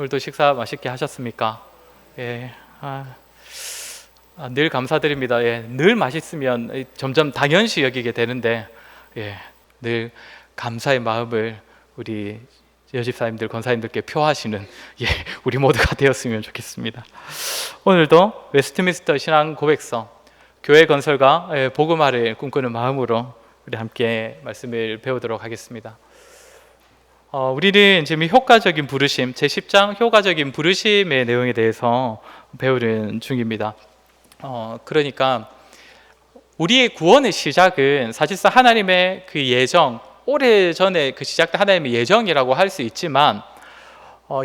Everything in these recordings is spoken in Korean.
오늘도 식사 맛있게 하셨습니까? 예, 늘 감사드립니다. 예, 늘 맛있으면 점점 당연시 여기게 되는데, 예, 늘 감사의 마음을 우리 여집사님들, 권사님들께 표하시는 우리 모두가 되었으면 좋겠습니다. 오늘도 웨스트민스터 신앙 고백서 교회 건설과 복음화를 꿈꾸는 마음으로 우리 함께 말씀을 배우도록 하겠습니다. 우리는 지금 효과적인 부르심, 제10장 효과적인 부르심의 내용에 대해서 배우는 중입니다. 그러니까 우리의 구원의 시작은 사실상 하나님의 그 예정, 오래전에 그 시작된 하나님의 예정이라고 할 수 있지만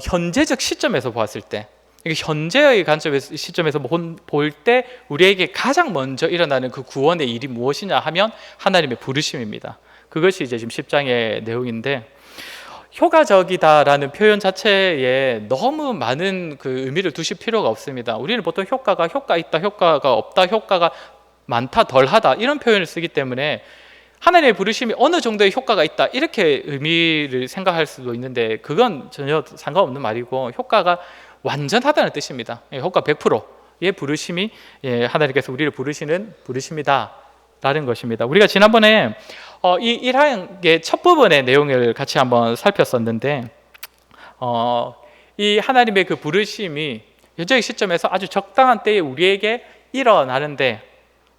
현재적 시점에서 보았을 때, 현재의 관점에서 시점에서 볼 때 우리에게 가장 먼저 일어나는 그 구원의 일이 무엇이냐 하면 하나님의 부르심입니다. 그것이 이제 지금 10장의 내용인데, 효과적이다라는 표현 자체에 너무 많은 그 의미를 두실 필요가 없습니다. 우리는 보통 효과 있다, 효과가 없다, 효과가 많다, 덜하다 이런 표현을 쓰기 때문에 하나님의 부르심이 어느 정도의 효과가 있다 이렇게 의미를 생각할 수도 있는데, 그건 전혀 상관없는 말이고 효과가 완전하다는 뜻입니다. 효과 100%의 부르심이 하나님께서 우리를 부르시는 부르심이다 라는 것입니다. 우리가 지난번에 이 1항의 첫 부분의 내용을 같이 한번 살폈었는데, 이 하나님의 그 부르심이 현재의 시점에서 아주 적당한 때에 우리에게 일어나는데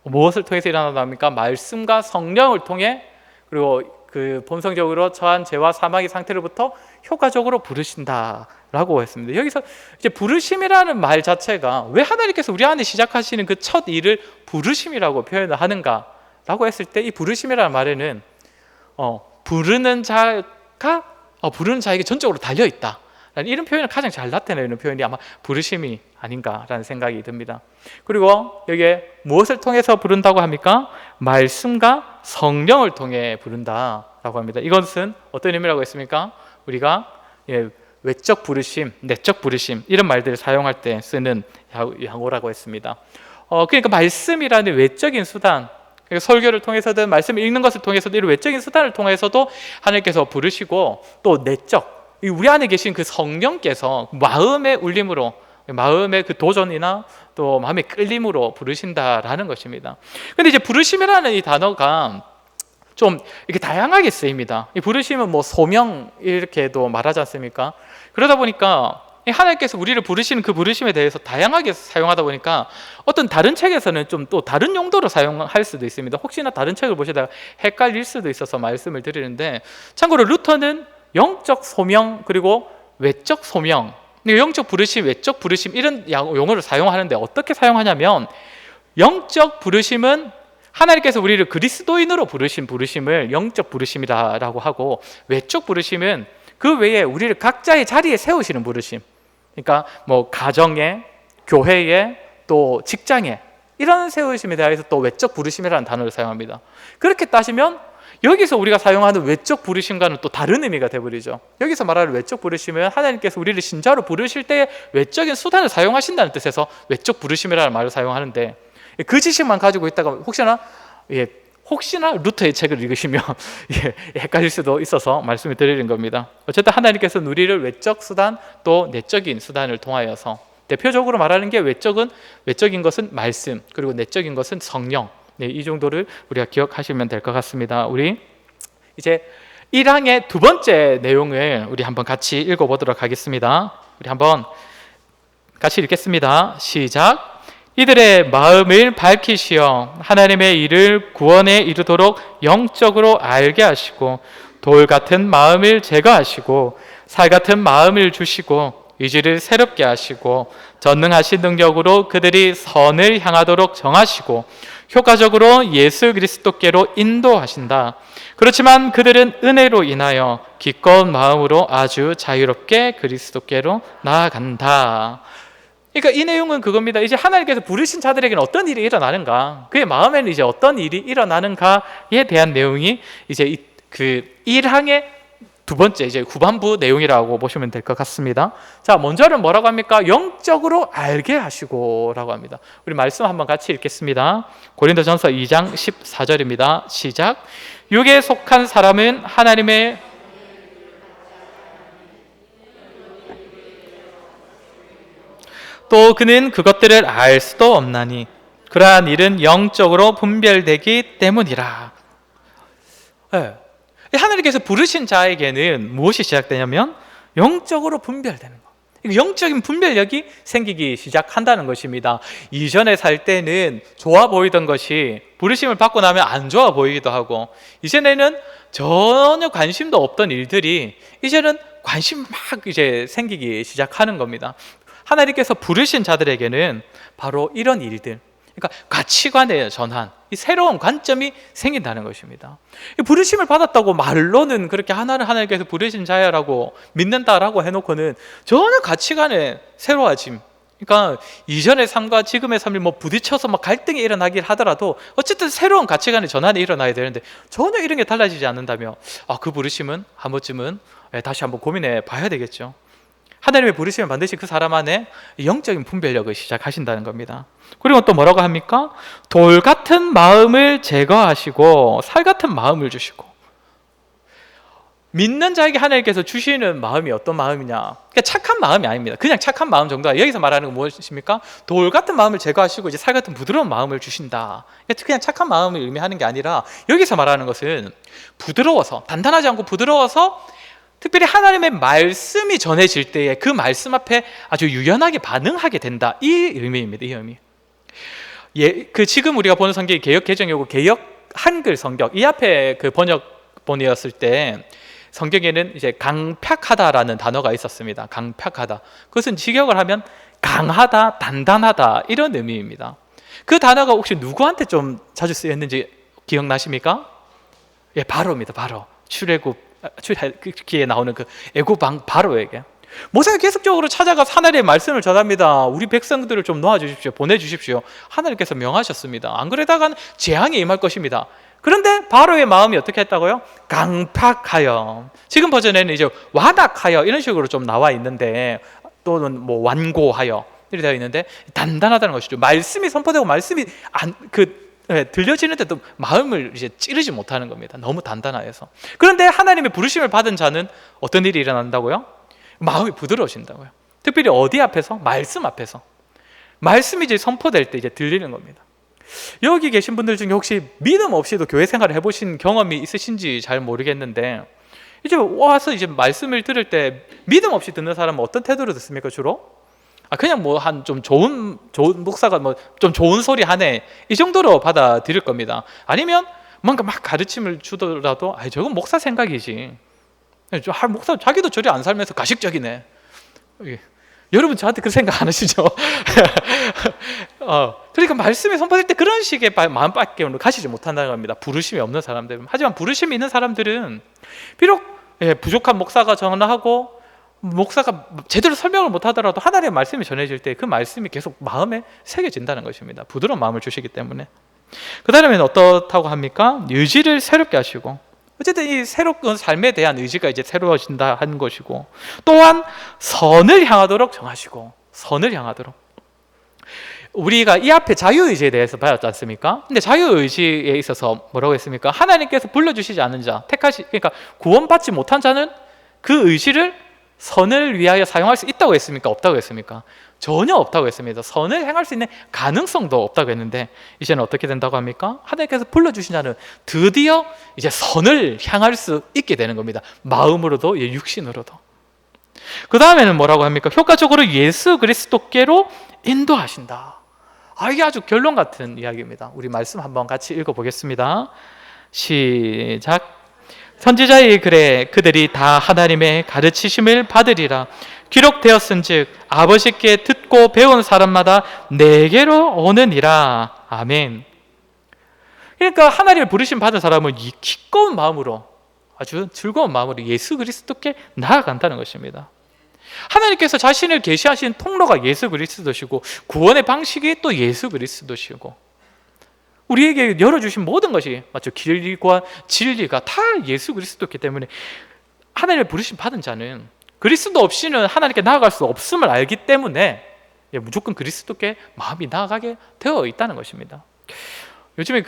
무엇을 통해서 일어납니까? 말씀과 성령을 통해, 그리고 그 본성적으로 처한 죄와 사망의 상태로부터 효과적으로 부르신다라고 했습니다. 여기서 이제 부르심이라는 말 자체가 왜 하나님께서 우리 안에 시작하시는 그 첫 일을 부르심이라고 표현을 하는가라고 했을 때, 이 부르심이라는 말에는 부르는 자에게 전적으로 달려 있다, 이런 표현을 가장 잘 나타내는 표현이 아마 부르심이 아닌가라는 생각이 듭니다. 그리고 여기에 무엇을 통해서 부른다고 합니까? 말씀과 성령을 통해 부른다라고 합니다. 이것은 어떤 의미라고 했습니까? 우리가 외적 부르심, 내적 부르심 이런 말들을 사용할 때 쓰는 용어라고 했습니다. 그러니까 말씀이라는 외적인 수단, 그러니까 설교를 통해서든 말씀을 읽는 것을 통해서도 이런 외적인 수단을 통해서도 하나님께서 부르시고, 또 내적, 우리 안에 계신 그 성령께서 마음의 울림으로, 마음의 그 도전이나 또 마음의 끌림으로 부르신다라는 것입니다. 근데 이제 부르심이라는 이 단어가 좀 이렇게 다양하게 쓰입니다. 이 부르심은 뭐 소명 이렇게도 말하지 않습니까? 그러다 보니까 하나님께서 우리를 부르시는 그 부르심에 대해서 다양하게 사용하다 보니까 어떤 다른 책에서는 좀 또 다른 용도로 사용할 수도 있습니다. 혹시나 다른 책을 보시다가 헷갈릴 수도 있어서 말씀을 드리는데, 참고로 루터는 영적 소명 그리고 외적 소명, 영적 부르심, 외적 부르심 이런 용어를 사용하는데, 어떻게 사용하냐면 영적 부르심은 하나님께서 우리를 그리스도인으로 부르신 부르심을 영적 부르심이라고 하고, 외적 부르심은 그 외에 우리를 각자의 자리에 세우시는 부르심, 그러니까 뭐 가정에, 교회에, 또 직장에 이런 세우심에 대해서 또 외적 부르심이라는 단어를 사용합니다. 그렇게 따지면 여기서 우리가 사용하는 외적 부르심과는 또 다른 의미가 되어버리죠. 여기서 말하는 외적 부르심은 하나님께서 우리를 신자로 부르실 때 외적인 수단을 사용하신다는 뜻에서 외적 부르심이라는 말을 사용하는데, 그 지식만 가지고 있다가 혹시나 루터의 책을 읽으시면 헷갈릴 수도 있어서 말씀을 드리는 겁니다. 어쨌든 하나님께서는 우리를 외적 수단 또 내적인 수단을 통하여서, 대표적으로 말하는 게 외적인 것은 말씀, 그리고 내적인 것은 성령, 이 정도를 우리가 기억하시면 될 것 같습니다. 우리 이제 1항의 두 번째 내용을 우리 한번 같이 읽어보도록 하겠습니다. 우리 한번 같이 읽겠습니다. 시작. 이들의 마음을 밝히시어 하나님의 일을 구원에 이르도록 영적으로 알게 하시고, 돌 같은 마음을 제거하시고 살 같은 마음을 주시고 의지를 새롭게 하시고, 전능하신 능력으로 그들이 선을 향하도록 정하시고 효과적으로 예수 그리스도께로 인도하신다. 그렇지만 그들은 은혜로 인하여 기꺼운 마음으로 아주 자유롭게 그리스도께로 나아간다. 그러니까 이 내용은 그겁니다. 이제 하나님께서 부르신 자들에게는 어떤 일이 일어나는가, 그의 마음에는 이제 어떤 일이 일어나는가에 대한 내용이 이제 그 1항의 두 번째 이제 후반부 내용이라고 보시면 될 것 같습니다. 자, 먼저는 뭐라고 합니까? 영적으로 알게 하시고라고 합니다. 우리 말씀 한번 같이 읽겠습니다. 고린도전서 2장 14절입니다. 시작. 육에 속한 사람은 하나님의 또 그는 그것들을 알 수도 없나니 그러한 일은 영적으로 분별되기 때문이라. 네. 하나님께서 부르신 자에게는 무엇이 시작되냐면 영적으로 분별되는 거. 영적인 분별력이 생기기 시작한다는 것입니다. 이전에 살 때는 좋아 보이던 것이 부르심을 받고 나면 안 좋아 보이기도 하고, 이전에는 전혀 관심도 없던 일들이 이제는 관심 막 이제 생기기 시작하는 겁니다. 하나님께서 부르신 자들에게는 바로 이런 일들, 그러니까 가치관의 전환, 이 새로운 관점이 생긴다는 것입니다. 이 부르심을 받았다고 말로는 그렇게 하나님께서 부르신 자야라고 믿는다라고 해놓고는 전혀 가치관의 새로워짐, 그러니까 이전의 삶과 지금의 삶이 뭐 부딪혀서 막 갈등이 일어나긴 하더라도 어쨌든 새로운 가치관의 전환이 일어나야 되는데 전혀 이런 게 달라지지 않는다면 그 부르심은 한 번쯤은 다시 한번 고민해 봐야 되겠죠. 하나님의 부르심을 반드시 그 사람 안에 영적인 분별력을 시작하신다는 겁니다. 그리고 또 뭐라고 합니까? 돌 같은 마음을 제거하시고 살 같은 마음을 주시고. 믿는 자에게 하나님께서 주시는 마음이 어떤 마음이냐? 그러니까 착한 마음이 아닙니다. 그냥 착한 마음 정도가, 여기서 말하는 건 무엇입니까? 돌 같은 마음을 제거하시고 이제 살 같은 부드러운 마음을 주신다. 그냥 착한 마음을 의미하는 게 아니라 여기서 말하는 것은 부드러워서, 단단하지 않고 부드러워서 특별히 하나님의 말씀이 전해질 때에 그 말씀 앞에 아주 유연하게 반응하게 된다, 이 의미입니다. 이 의미. 지금 우리가 보는 성경이 개역 개정이고 개역 한글 성경, 이 앞에 그 번역본이었을 때 성경에는 이제 강팍하다라는 단어가 있었습니다. 강팍하다. 그것은 직역을 하면 강하다, 단단하다, 이런 의미입니다. 그 단어가 혹시 누구한테 좀 자주 쓰였는지 기억나십니까? 예, 바로입니다. 바로. 출애굽기에 나오는 그 애굽 왕 바로에게 모세가 계속적으로 찾아가 하나님의 말씀을 전합니다. 우리 백성들을 좀 놓아주십시오, 보내주십시오. 하나님께서 명하셨습니다. 안 그러다가는 재앙이 임할 것입니다. 그런데 바로의 마음이 어떻게 했다고요? 강팍하여. 지금 버전에는 이제 완악하여 이런 식으로 좀 나와 있는데, 또는 뭐 완고하여 이렇게 되어 있는데, 단단하다는 것이죠. 말씀이 선포되고 말씀이 들려지는데도 마음을 이제 찌르지 못하는 겁니다. 너무 단단해서. 그런데 하나님의 부르심을 받은 자는 어떤 일이 일어난다고요? 마음이 부드러워진다고요. 특별히 어디 앞에서? 말씀 앞에서. 말씀이 이제 선포될 때 이제 들리는 겁니다. 여기 계신 분들 중에 혹시 믿음 없이도 교회 생활을 해보신 경험이 있으신지 잘 모르겠는데, 이제 와서 이제 말씀을 들을 때 믿음 없이 듣는 사람은 어떤 태도로 듣습니까? 주로? 그냥 뭐 한 좀 좋은 목사가 뭐 좀 좋은 소리 하네, 이 정도로 받아들일 겁니다. 아니면 뭔가 막 가르침을 주더라도 저건 목사 생각이지, 목사 자기도 저리 안 살면서 가식적이네. 여러분 저한테 그 생각 안 하시죠? 그러니까 말씀이 선포될 때 그런 식의 마음밖에 가시지 못한다는 겁니다. 부르심이 없는 사람들은. 하지만 부르심이 있는 사람들은 비록 부족한 목사가 전하고 목사가 제대로 설명을 못하더라도 하나님의 말씀이 전해질 때 그 말씀이 계속 마음에 새겨진다는 것입니다. 부드러운 마음을 주시기 때문에. 그 다음에는 어떻다고 합니까? 의지를 새롭게 하시고, 어쨌든 이 새로운 삶에 대한 의지가 이제 새로워진다 하는 것이고, 또한 선을 향하도록 정하시고, 선을 향하도록. 우리가 이 앞에 자유의지에 대해서 배웠지 않습니까? 근데 자유의지에 있어서 뭐라고 했습니까? 하나님께서 불러주시지 않은 자, 그러니까 구원받지 못한 자는 그 의지를 선을 위하여 사용할 수 있다고 했습니까? 없다고 했습니까? 전혀 없다고 했습니다. 선을 행할 수 있는 가능성도 없다고 했는데, 이제는 어떻게 된다고 합니까? 하나님께서 불러주신 자는 드디어 이제 선을 향할 수 있게 되는 겁니다. 마음으로도 육신으로도. 그 다음에는 뭐라고 합니까? 효과적으로 예수 그리스도께로 인도하신다. 이게 아주 결론 같은 이야기입니다. 우리 말씀 한번 같이 읽어보겠습니다. 시작. 선지자의 글에 그들이 다 하나님의 가르치심을 받으리라. 기록되었은즉 아버지께 듣고 배운 사람마다 내게로 오느니라. 아멘. 그러니까 하나님을 부르심 받은 사람은 이 기꺼운 마음으로, 아주 즐거운 마음으로 예수 그리스도께 나아간다는 것입니다. 하나님께서 자신을 계시하신 통로가 예수 그리스도시고, 구원의 방식이 또 예수 그리스도시고, 우리에게 열어주신 모든 것이, 맞죠? 길과 진리가 다 예수 그리스도이기 때문에 하나님을 부르심 받은 자는 그리스도 없이는 하나님께 나아갈 수 없음을 알기 때문에 무조건 그리스도께 마음이 나아가게 되어 있다는 것입니다. 요즘에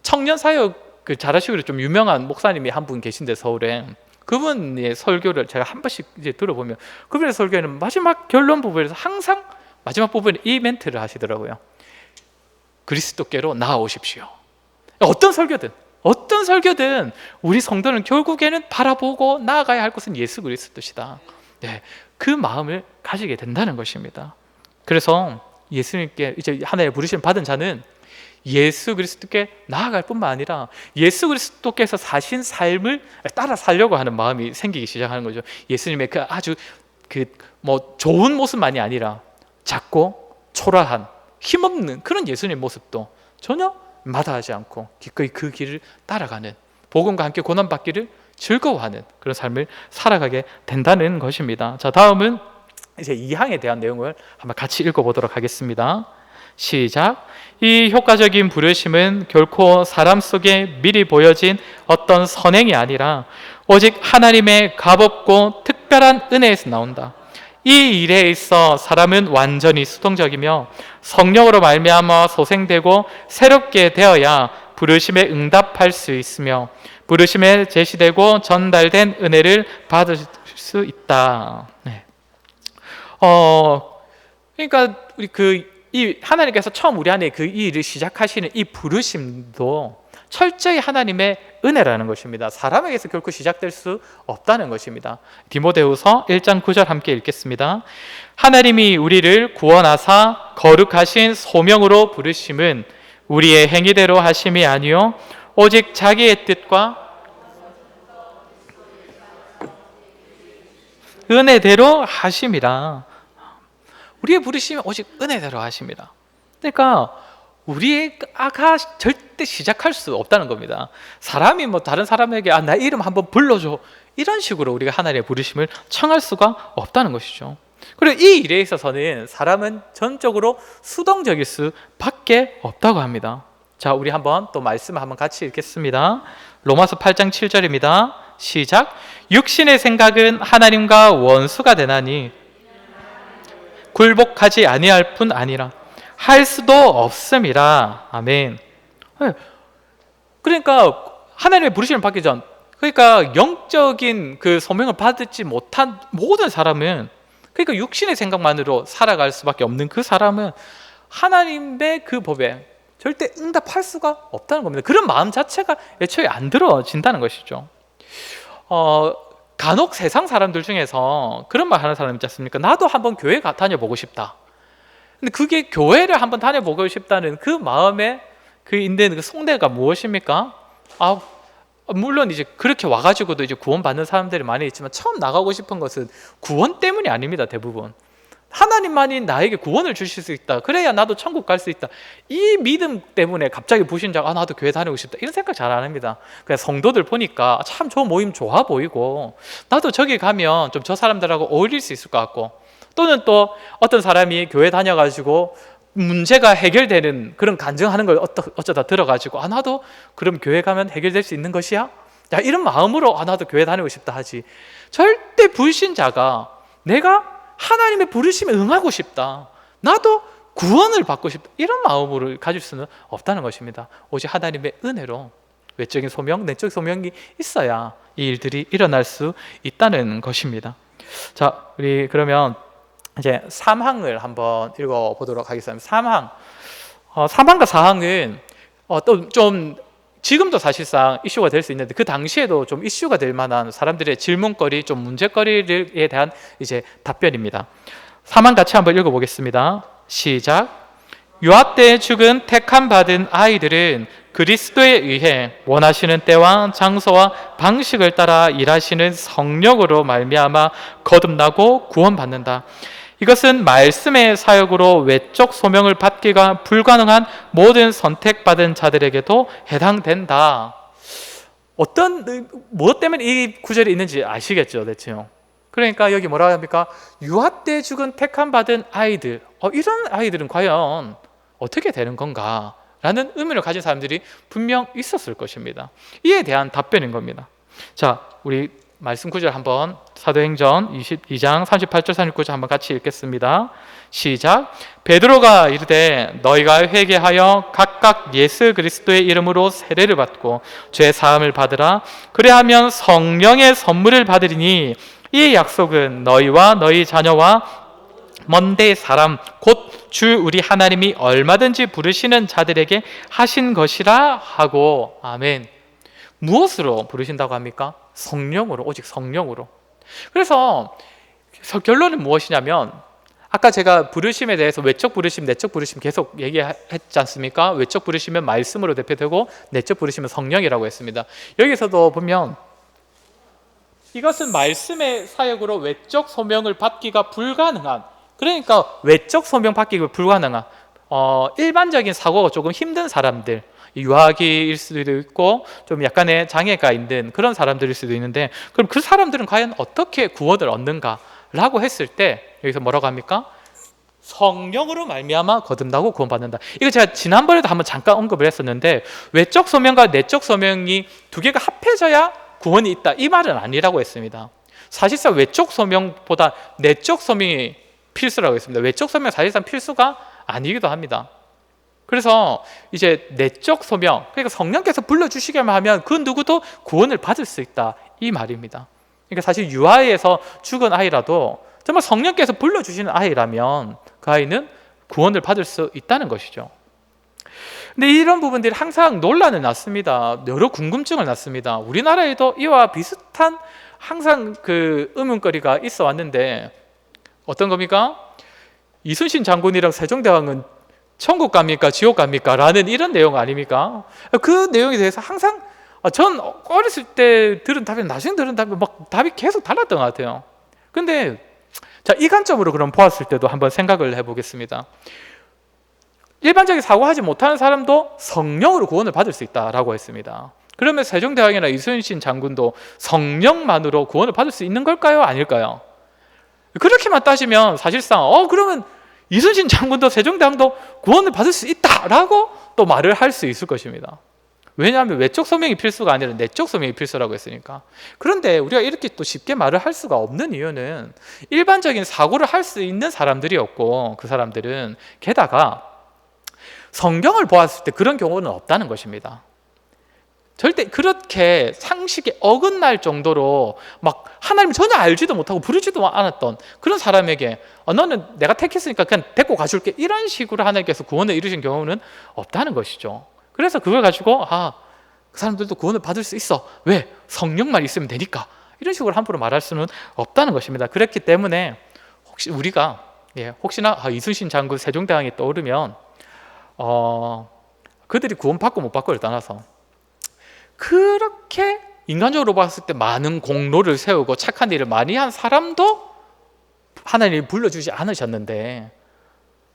청년 사역 잘하시고 좀 유명한 목사님이 한 분 계신데, 서울에 그분의 설교를 제가 한 번씩 이제 들어보면 그분의 설교에는 마지막 결론 부분에서 항상 마지막 부분에 이 멘트를 하시더라고요. 그리스도께로 나아오십시오. 어떤 설교든 우리 성도는 결국에는 바라보고 나아가야 할 것은 예수 그리스도시다. 네, 그 마음을 가지게 된다는 것입니다. 그래서 예수님께 이제 하나님의 부르심을 받은 자는 예수 그리스도께 나아갈 뿐만 아니라 예수 그리스도께서 사신 삶을 따라 살려고 하는 마음이 생기기 시작하는 거죠. 예수님의 그 아주 좋은 모습만이 아니라 작고 초라한 힘없는 그런 예수님의 모습도 전혀 마다하지 않고 기꺼이 그 길을 따라가는, 복음과 함께 고난받기를 즐거워하는 그런 삶을 살아가게 된다는 것입니다. 자, 다음은 이제 2항에 대한 내용을 한번 같이 읽어보도록 하겠습니다. 시작. 이 효과적인 부르심은 결코 사람 속에 미리 보여진 어떤 선행이 아니라 오직 하나님의 값없고 특별한 은혜에서 나온다. 이 일에 있어 사람은 완전히 수동적이며 성령으로 말미암아 소생되고 새롭게 되어야 부르심에 응답할 수 있으며 부르심에 제시되고 전달된 은혜를 받을 수 있다. 네. 그러니까 우리 이 하나님께서 처음 우리 안에 이 일을 시작하시는 이 부르심도 철저히 하나님의 은혜라는 것입니다. 사람에게서 결코 시작될 수 없다는 것입니다. 디모데후서 1장 9절 함께 읽겠습니다. 하나님이 우리를 구원하사 거룩하신 소명으로 부르심은 우리의 행위대로 하심이 아니요 오직 자기의 뜻과 은혜대로 하심이라. 우리의 부르심은 오직 은혜대로 하십니다. 그러니까 우리가 절대 시작할 수 없다는 겁니다. 사람이 다른 사람에게 나 이름 한번 불러줘 이런 식으로 우리가 하나님의 부르심을 청할 수가 없다는 것이죠. 그리고 이 일에 있어서는 사람은 전적으로 수동적일 수밖에 없다고 합니다. 자, 우리 한번 또 말씀을 한번 같이 읽겠습니다. 로마서 8장 7절입니다. 시작. 육신의 생각은 하나님과 원수가 되나니 굴복하지 아니할 뿐 아니라 할 수도 없음이라. 아멘. 그러니까 하나님의 부르심을 받기 전, 그러니까 영적인 그 소명을 받지 못한 모든 사람은, 그러니까 육신의 생각만으로 살아갈 수밖에 없는 그 사람은 하나님의 그 법에 절대 응답할 수가 없다는 겁니다. 그런 마음 자체가 애초에 안 들어진다는 것이죠. 간혹 세상 사람들 중에서 그런 말 하는 사람 있지 않습니까? 나도 한번 교회 다녀보고 싶다. 근데 그게 교회를 한번 다녀보고 싶다는 그 마음에 그 있는 그 속내가 무엇입니까? 물론 이제 그렇게 와가지고도 이제 구원받는 사람들이 많이 있지만 처음 나가고 싶은 것은 구원 때문이 아닙니다. 대부분 하나님만이 나에게 구원을 주실 수 있다, 그래야 나도 천국 갈 수 있다, 이 믿음 때문에 갑자기 부신자가 나도 교회 다니고 싶다 이런 생각 잘 안 합니다. 그냥 성도들 보니까 참 저 모임 좋아 보이고 나도 저기 가면 좀 저 사람들하고 어울릴 수 있을 것 같고, 또는 또 어떤 사람이 교회 다녀가지고 문제가 해결되는 그런 간증하는 걸 어쩌다 들어가지고 나도 그럼 교회 가면 해결될 수 있는 것이야? 야, 이런 마음으로 나도 교회 다니고 싶다 하지, 절대 불신자가 내가 하나님의 부르심에 응하고 싶다, 나도 구원을 받고 싶다 이런 마음으로 가질 수는 없다는 것입니다. 오직 하나님의 은혜로 외적인 소명, 내적 소명이 있어야 이 일들이 일어날 수 있다는 것입니다. 자, 우리 그러면 이제 3항을 한번 읽어보도록 하겠습니다. 3항, 3항과 4항은 또 좀 지금도 사실상 이슈가 될 수 있는데 그 당시에도 좀 이슈가 될 만한 사람들의 질문거리, 좀 문제거리에 대한 이제 답변입니다. 3항 같이 한번 읽어보겠습니다. 시작. 유아 때 죽은 택함 받은 아이들은 그리스도에 의해 원하시는 때와 장소와 방식을 따라 일하시는 성령으로 말미암아 거듭나고 구원받는다. 이것은 말씀의 사역으로 외적 소명을 받기가 불가능한 모든 선택받은 자들에게도 해당된다. 무엇 때문에 이 구절이 있는지 아시겠죠, 대체요? 그러니까 여기 뭐라고 합니까? 유아 때 죽은 택함 받은 아이들, 이런 아이들은 과연 어떻게 되는 건가? 라는 의문을 가진 사람들이 분명 있었을 것입니다. 이에 대한 답변인 겁니다. 자, 우리 말씀 구절 한번 사도행전 22장 38절 39절 한번 같이 읽겠습니다. 시작. 베드로가 이르되 너희가 회개하여 각각 예수 그리스도의 이름으로 세례를 받고 죄 사함을 받으라. 그래하면 성령의 선물을 받으리니 이 약속은 너희와 너희 자녀와 먼데 사람 곧 주 우리 하나님이 얼마든지 부르시는 자들에게 하신 것이라 하고. 아멘. 무엇으로 부르신다고 합니까? 성령으로, 오직 성령으로. 그래서 결론은 무엇이냐면, 아까 제가 부르심에 대해서 외적 부르심, 내적 부르심 계속 얘기했지 않습니까? 외적 부르심은 말씀으로 대표되고 내적 부르심은 성령이라고 했습니다. 여기서도 보면 이것은 말씀의 사역으로 외적 소명을 받기가 불가능한, 그러니까 외적 소명 받기가 불가능한 일반적인 사고가 조금 힘든 사람들, 유아기일 수도 있고 좀 약간의 장애가 있는 그런 사람들일 수도 있는데, 그럼 그 사람들은 과연 어떻게 구원을 얻는가라고 했을 때 여기서 뭐라고 합니까? 성령으로 말미암아 거듭나고 구원받는다. 이거 제가 지난번에도 한번 잠깐 언급을 했었는데, 외적 소명과 내적 소명이 두 개가 합해져야 구원이 있다, 이 말은 아니라고 했습니다. 사실상 외적 소명보다 내적 소명이 필수라고 했습니다. 외적 소명은 사실상 필수가 아니기도 합니다. 그래서 이제 내적 소명, 그러니까 성령께서 불러주시기만 하면 그 누구도 구원을 받을 수 있다, 이 말입니다. 그러니까 사실 유아에서 죽은 아이라도 정말 성령께서 불러주시는 아이라면 그 아이는 구원을 받을 수 있다는 것이죠. 근데 이런 부분들이 항상 논란을 낳습니다. 여러 궁금증을 낳습니다. 우리나라에도 이와 비슷한 항상 그 의문거리가 있어 왔는데, 어떤 겁니까? 이순신 장군이랑 세종대왕은 천국 갑니까? 지옥 갑니까? 라는 이런 내용 아닙니까? 그 내용에 대해서 항상 전 어렸을 때 들은 답이 나중에 들은 답이 막 답이 계속 달랐던 것 같아요. 근데 자, 이 관점으로 그럼 보았을 때도 한번 생각을 해보겠습니다. 일반적인 사고하지 못하는 사람도 성령으로 구원을 받을 수 있다라고 했습니다. 그러면 세종대왕이나 이순신 장군도 성령만으로 구원을 받을 수 있는 걸까요? 아닐까요? 그렇게만 따지면 사실상 그러면 이순신 장군도 세종대왕도 구원을 받을 수 있다라고 또 말을 할 수 있을 것입니다. 왜냐하면 외적 소명이 필수가 아니라 내적 소명이 필수라고 했으니까. 그런데 우리가 이렇게 또 쉽게 말을 할 수가 없는 이유는 일반적인 사고를 할 수 있는 사람들이었고, 그 사람들은 게다가 성경을 보았을 때 그런 경우는 없다는 것입니다. 절대 그렇게 상식에 어긋날 정도로 막 하나님을 전혀 알지도 못하고 부르지도 않았던 그런 사람에게 너는 내가 택했으니까 그냥 데리고 가줄게, 이런 식으로 하나님께서 구원을 이루신 경우는 없다는 것이죠. 그래서 그걸 가지고 그 사람들도 구원을 받을 수 있어, 왜? 성령만 있으면 되니까, 이런 식으로 함부로 말할 수는 없다는 것입니다. 그렇기 때문에 혹시 우리가 혹시나 이순신 장군, 세종대왕이 떠오르면 그들이 구원받고 못 받고를 떠나서 그렇게 인간적으로 봤을 때 많은 공로를 세우고 착한 일을 많이 한 사람도 하나님이 불러주지 않으셨는데,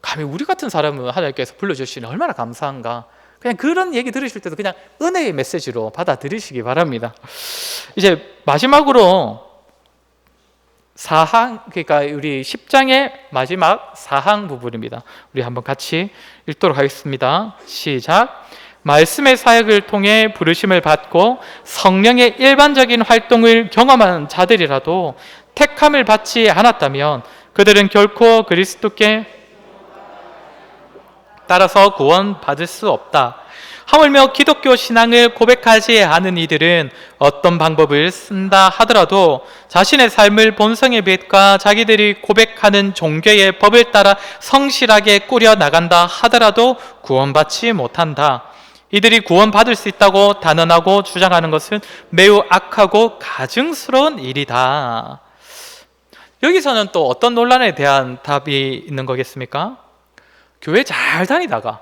감히 우리 같은 사람은 하나님께서 불러주시니 얼마나 감사한가. 그냥 그런 얘기 들으실 때도 그냥 은혜의 메시지로 받아들이시기 바랍니다. 이제 마지막으로 그러니까 우리 10장의 마지막 4항 부분입니다. 우리 한번 같이 읽도록 하겠습니다. 시작. 말씀의 사역을 통해 부르심을 받고 성령의 일반적인 활동을 경험한 자들이라도 택함을 받지 않았다면 그들은 결코 그리스도께 따라서 구원받을 수 없다. 하물며 기독교 신앙을 고백하지 않은 이들은 어떤 방법을 쓴다 하더라도 자신의 삶을 본성의 빛과 자기들이 고백하는 종교의 법을 따라 성실하게 꾸려나간다 하더라도 구원받지 못한다. 이들이 구원받을 수 있다고 단언하고 주장하는 것은 매우 악하고 가증스러운 일이다. 여기서는 또 어떤 논란에 대한 답이 있는 거겠습니까? 교회 잘 다니다가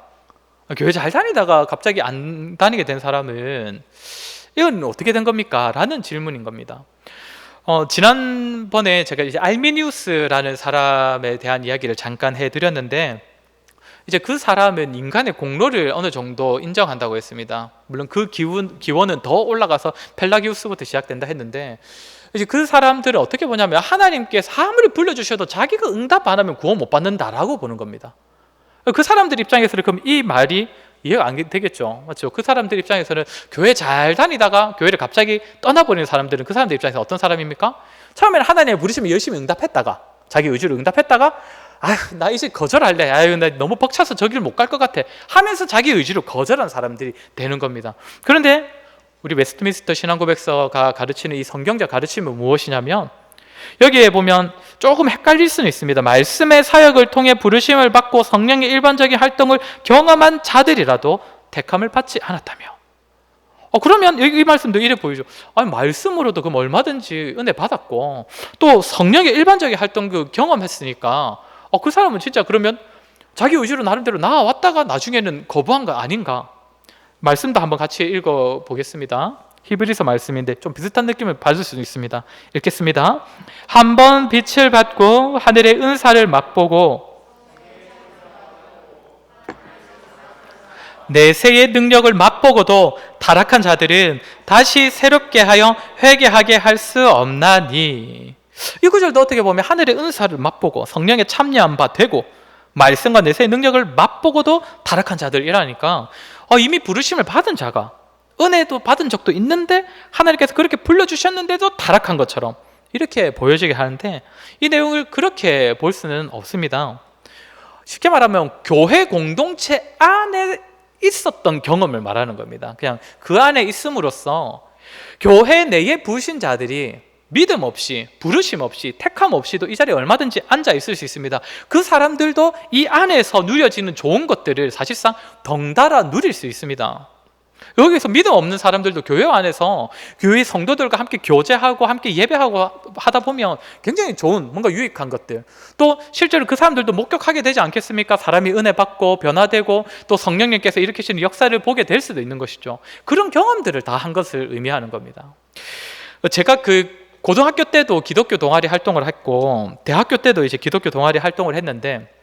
갑자기 안 다니게 된 사람은 이건 어떻게 된 겁니까? 라는 질문인 겁니다. 지난번에 제가 이제 알미니우스라는 사람에 대한 이야기를 잠깐 해드렸는데, 이제 그 사람은 인간의 공로를 어느 정도 인정한다고 했습니다. 물론 그 기원은 더 올라가서 펠라기우스부터 시작된다 했는데, 이제 그 사람들은 어떻게 보냐면 하나님께서 아무리 불러주셔도 자기가 응답 안 하면 구원 못 받는다라고 보는 겁니다. 그 사람들 입장에서는 그럼 이 말이 이해가 안 되겠죠. 맞죠? 그 사람들 입장에서는 교회 잘 다니다가 교회를 갑자기 떠나버리는 사람들은 그 사람들 입장에서 어떤 사람입니까? 처음에는 하나님의 부르심을 열심히 응답했다가 자기 의지로 응답했다가 아휴 나 이제 거절할래, 아유 나 너무 벅차서 저길 못 갈 것 같아 하면서 자기 의지로 거절한 사람들이 되는 겁니다. 그런데 우리 웨스트민스터 신앙고백서가 가르치는 이 성경적 가르침은 무엇이냐면, 여기에 보면 조금 헷갈릴 수는 있습니다. 말씀의 사역을 통해 부르심을 받고 성령의 일반적인 활동을 경험한 자들이라도 택함을 받지 않았다며. 그러면 이 말씀도 이래 보이죠. 아니 말씀으로도 그럼 얼마든지 은혜 받았고 또 성령의 일반적인 활동 그 경험했으니까 그 사람은 진짜 그러면 자기 의지로 나름대로 나아왔다가 나중에는 거부한 거 아닌가? 말씀도 한번 같이 읽어보겠습니다. 히브리서 말씀인데 좀 비슷한 느낌을 받을 수도 있습니다. 읽겠습니다. 한번 빛을 받고 하늘의 은사를 맛보고 내세의 능력을 맛보고도 타락한 자들은 다시 새롭게 하여 회개하게 할 수 없나니. 이 구절도 어떻게 보면 하늘의 은사를 맛보고 성령에 참여한 바 되고 말씀과 내세의 능력을 맛보고도 타락한 자들이라니까 이미 부르심을 받은 자가 은혜도 받은 적도 있는데 하나님께서 그렇게 불러주셨는데도 타락한 것처럼 이렇게 보여지게 하는데, 이 내용을 그렇게 볼 수는 없습니다. 쉽게 말하면 교회 공동체 안에 있었던 경험을 말하는 겁니다. 그냥 그 안에 있음으로써 교회 내에 부르신 자들이 믿음 없이 부르심 없이 택함 없이도 이 자리에 얼마든지 앉아 있을 수 있습니다. 그 사람들도 이 안에서 누려지는 좋은 것들을 사실상 덩달아 누릴 수 있습니다. 여기서 믿음 없는 사람들도 교회 안에서 교회 성도들과 함께 교제하고 함께 예배하고 하다 보면 굉장히 좋은 뭔가 유익한 것들, 또 실제로 그 사람들도 목격하게 되지 않겠습니까? 사람이 은혜 받고 변화되고 또 성령님께서 일으키시는 역사를 보게 될 수도 있는 것이죠. 그런 경험들을 다 한 것을 의미하는 겁니다. 제가 고등학교 때도 기독교 동아리 활동을 했고 대학교 때도 이제 기독교 동아리 활동을 했는데,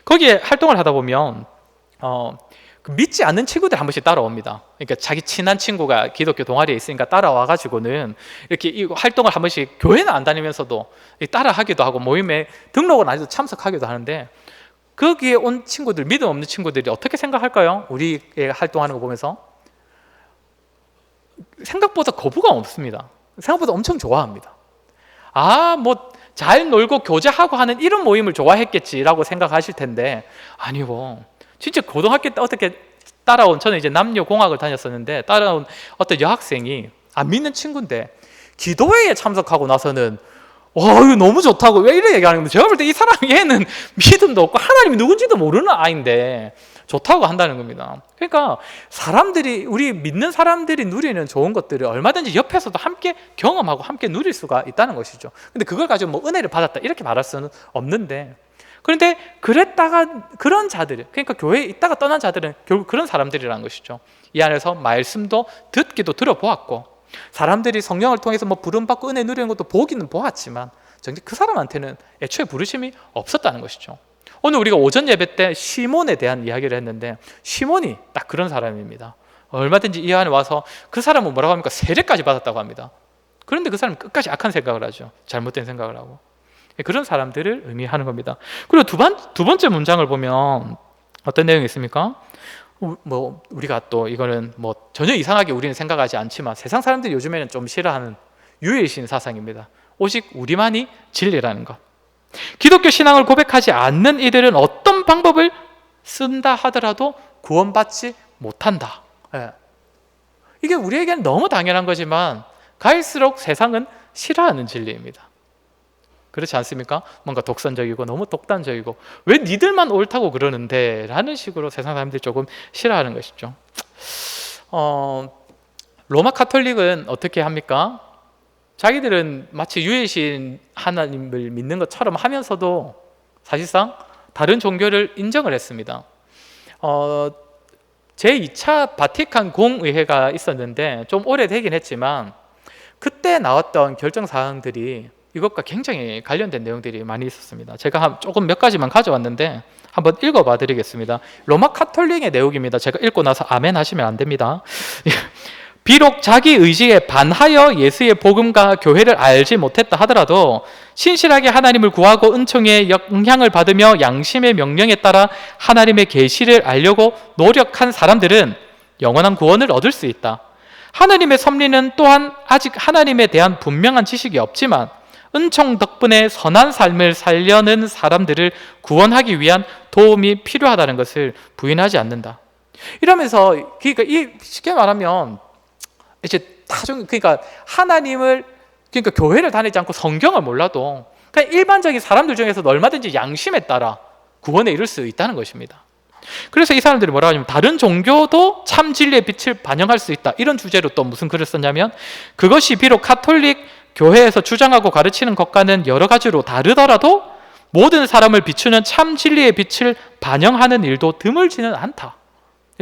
거기에 활동을 하다 보면 믿지 않는 친구들 한 번씩 따라옵니다. 그러니까 자기 친한 친구가 기독교 동아리에 있으니까 따라와가지고는 이렇게 이 활동을 한 번씩 교회는 안 다니면서도 따라하기도 하고 모임에 등록은 안 해도 참석하기도 하는데, 거기에 온 친구들, 믿음 없는 친구들이 어떻게 생각할까요? 우리의 활동하는 거 보면서 생각보다 거부감 없습니다. 생각보다 엄청 좋아합니다. 뭐 잘 놀고 교제하고 하는 이런 모임을 좋아했겠지라고 생각하실 텐데, 아니요. 진짜 고등학교 때 어떻게 따라온, 저는 이제 남녀공학을 다녔었는데 따라온 어떤 여학생이 안 믿는 친구인데 기도회에 참석하고 나서는 이거 너무 좋다고 왜 이래 얘기하는 건데, 제가 볼 때 이 사람 얘는 믿음도 없고 하나님이 누군지도 모르는 아이인데 좋다고 한다는 겁니다. 그러니까 우리 믿는 사람들이 누리는 좋은 것들을 얼마든지 옆에서도 함께 경험하고 함께 누릴 수가 있다는 것이죠. 근데 그걸 가지고 뭐 은혜를 받았다 이렇게 말할 수는 없는데, 그런데 그랬다가 그런 자들, 그러니까 교회에 있다가 떠난 자들은 결국 그런 사람들이라는 것이죠. 이 안에서 말씀도 듣기도 들어보았고 사람들이 성령을 통해서 뭐 부름받고 은혜 누리는 것도 보기는 보았지만 정작 그 사람한테는 애초에 부르심이 없었다는 것이죠. 오늘 우리가 오전 예배 때 시몬에 대한 이야기를 했는데, 시몬이 딱 그런 사람입니다. 얼마든지 이 안에 와서 그 사람은 뭐라고 합니까? 세례까지 받았다고 합니다. 그런데 그 사람은 끝까지 악한 생각을 하죠. 잘못된 생각을 하고. 그런 사람들을 의미하는 겁니다. 그리고 두 번째 문장을 보면 어떤 내용이 있습니까? 뭐 우리가 또 이거는 뭐 전혀 이상하게 우리는 생각하지 않지만 세상 사람들이 요즘에는 좀 싫어하는 유일신 사상입니다. 오직 우리만이 진리라는 것. 기독교 신앙을 고백하지 않는 이들은 어떤 방법을 쓴다 하더라도 구원받지 못한다. 이게 우리에게는 너무 당연한 거지만 갈수록 세상은 싫어하는 진리입니다. 그렇지 않습니까? 뭔가 독선적이고 너무 독단적이고 왜 니들만 옳다고 그러는데 라는 식으로 세상 사람들이 조금 싫어하는 것이죠. 로마 카톨릭은 어떻게 합니까? 자기들은 마치 유일신 하나님을 믿는 것처럼 하면서도 사실상 다른 종교를 인정을 했습니다. 제2차 바티칸 공의회가 있었는데 좀 오래되긴 했지만 그때 나왔던 결정사항들이 이것과 굉장히 관련된 내용들이 많이 있었습니다. 제가 조금 몇 가지만 가져왔는데 한번 읽어봐 드리겠습니다. 로마 카톨릭의 내용입니다. 제가 읽고 나서 아멘 하시면 안 됩니다. 비록 자기 의지에 반하여 예수의 복음과 교회를 알지 못했다 하더라도 신실하게 하나님을 구하고 은총의 영향을 받으며 양심의 명령에 따라 하나님의 계시를 알려고 노력한 사람들은 영원한 구원을 얻을 수 있다. 하나님의 섭리는 또한 아직 하나님에 대한 분명한 지식이 없지만 은총 덕분에 선한 삶을 살려는 사람들을 구원하기 위한 도움이 필요하다는 것을 부인하지 않는다. 이러면서 그러니까 쉽게 말하면 이제 그러니까 하나님을 그러니까 교회를 다니지 않고 성경을 몰라도 그냥 일반적인 사람들 중에서 얼마든지 양심에 따라 구원에 이를 수 있다는 것입니다. 그래서 이 사람들이 뭐라고 하냐면 다른 종교도 참 진리의 빛을 반영할 수 있다. 이런 주제로 또 무슨 글을 썼냐면 그것이 비록 가톨릭 교회에서 주장하고 가르치는 것과는 여러 가지로 다르더라도 모든 사람을 비추는 참 진리의 빛을 반영하는 일도 드물지는 않다.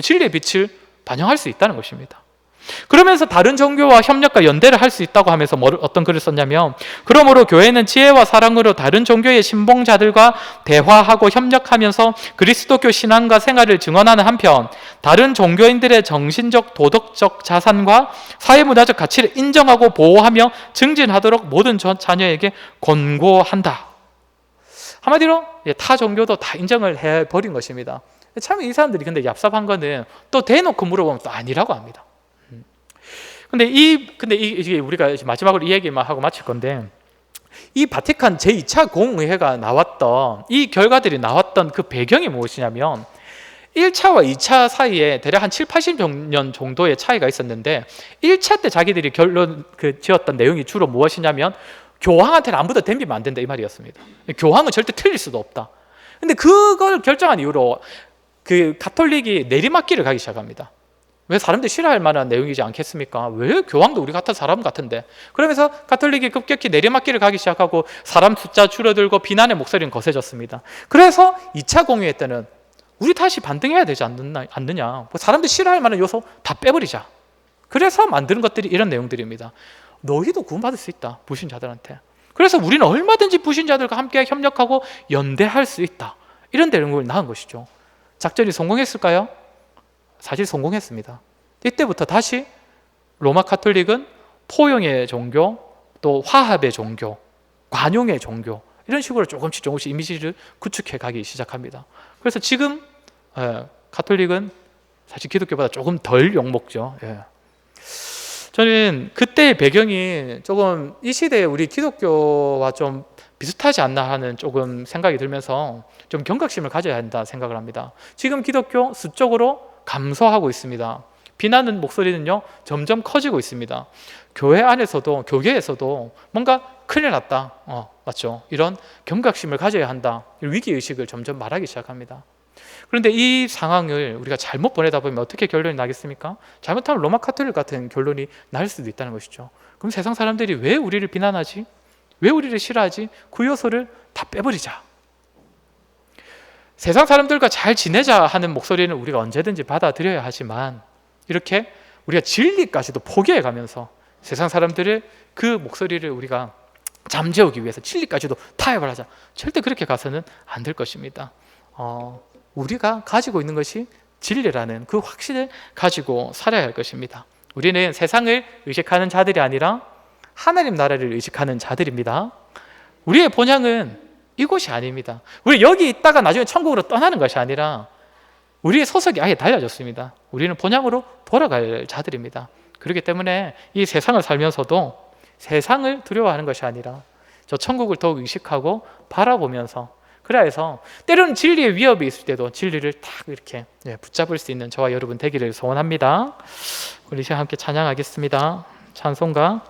진리의 빛을 반영할 수 있다는 것입니다. 그러면서 다른 종교와 협력과 연대를 할 수 있다고 하면서 어떤 글을 썼냐면 그러므로 교회는 지혜와 사랑으로 다른 종교의 신봉자들과 대화하고 협력하면서 그리스도교 신앙과 생활을 증언하는 한편 다른 종교인들의 정신적 도덕적 자산과 사회문화적 가치를 인정하고 보호하며 증진하도록 모든 자녀에게 권고한다. 한마디로 타 종교도 다 인정을 해버린 것입니다. 참 이 사람들이 근데 얍삽한 거는 또 대놓고 물어보면 또 아니라고 합니다. 근데 이게 우리가 마지막으로 이 얘기만 하고 마칠 건데 이 바티칸 제2차 공의회가 나왔던 이 결과들이 나왔던 그 배경이 무엇이냐면 1차와 2차 사이에 대략 한 7, 80년 정도의 차이가 있었는데 1차 때 자기들이 결론 지었던 내용이 주로 무엇이냐면 교황한테는 아무도 덤비면 안 된다 이 말이었습니다. 교황은 절대 틀릴 수도 없다. 근데 그걸 결정한 이후로 그 가톨릭이 내리막길을 가기 시작합니다. 왜 사람들이 싫어할 만한 내용이지 않겠습니까? 왜 교황도 우리 같은 사람 같은데? 그러면서 가톨릭이 급격히 내리막길을 가기 시작하고 사람 숫자 줄어들고 비난의 목소리는 거세졌습니다. 그래서 2차 공의회 때는 우리 다시 반등해야 되지 않느냐? 사람들이 싫어할 만한 요소 다 빼버리자. 그래서 만드는 것들이 이런 내용들입니다. 너희도 구원받을 수 있다. 불신자들한테. 그래서 우리는 얼마든지 불신자들과 함께 협력하고 연대할 수 있다. 이런 내용을 낳은 것이죠. 작전이 성공했을까요? 사실 성공했습니다. 이때부터 다시 로마 카톨릭은 포용의 종교, 또 화합의 종교, 관용의 종교 이런 식으로 조금씩 이미지를 구축해 가기 시작합니다. 그래서 지금 가톨릭은 사실 기독교보다 조금 덜 욕먹죠. 저는 그때의 배경이 조금 이 시대에 우리 기독교와 좀 비슷하지 않나 하는 조금 생각이 들면서 좀 경각심을 가져야 한다 생각을 합니다. 지금 기독교 수적으로 감소하고 있습니다. 비난하는 목소리는요 점점 커지고 있습니다. 교회 안에서도 교계에서도 뭔가 큰일 났다, 맞죠? 이런 경각심을 가져야 한다. 위기의식을 점점 말하기 시작합니다. 그런데 이 상황을 우리가 잘못 보내다 보면 어떻게 결론이 나겠습니까? 잘못하면 로마 카톨릭 같은 결론이 날 수도 있다는 것이죠. 그럼 세상 사람들이 왜 우리를 비난하지? 왜 우리를 싫어하지? 그 요소를 다 빼버리자. 세상 사람들과 잘 지내자 하는 목소리는 우리가 언제든지 받아들여야 하지만 이렇게 우리가 진리까지도 포기해가면서 세상 사람들의 그 목소리를 우리가 잠재우기 위해서 진리까지도 타협을 하자. 절대 그렇게 가서는 안 될 것입니다. 우리가 가지고 있는 것이 진리라는 그 확신을 가지고 살아야 할 것입니다. 우리는 세상을 의식하는 자들이 아니라 하나님 나라를 의식하는 자들입니다. 우리의 본향은 이곳이 아닙니다. 우리 여기 있다가 나중에 천국으로 떠나는 것이 아니라 우리의 소속이 아예 달라졌습니다. 우리는 본향으로 돌아갈 자들입니다. 그렇기 때문에 이 세상을 살면서도 세상을 두려워하는 것이 아니라 저 천국을 더욱 의식하고 바라보면서 그래야 해서 때로는 진리의 위협이 있을 때도 진리를 딱 이렇게 붙잡을 수 있는 저와 여러분 되기를 소원합니다. 우리 시간 함께 찬양하겠습니다. 찬송가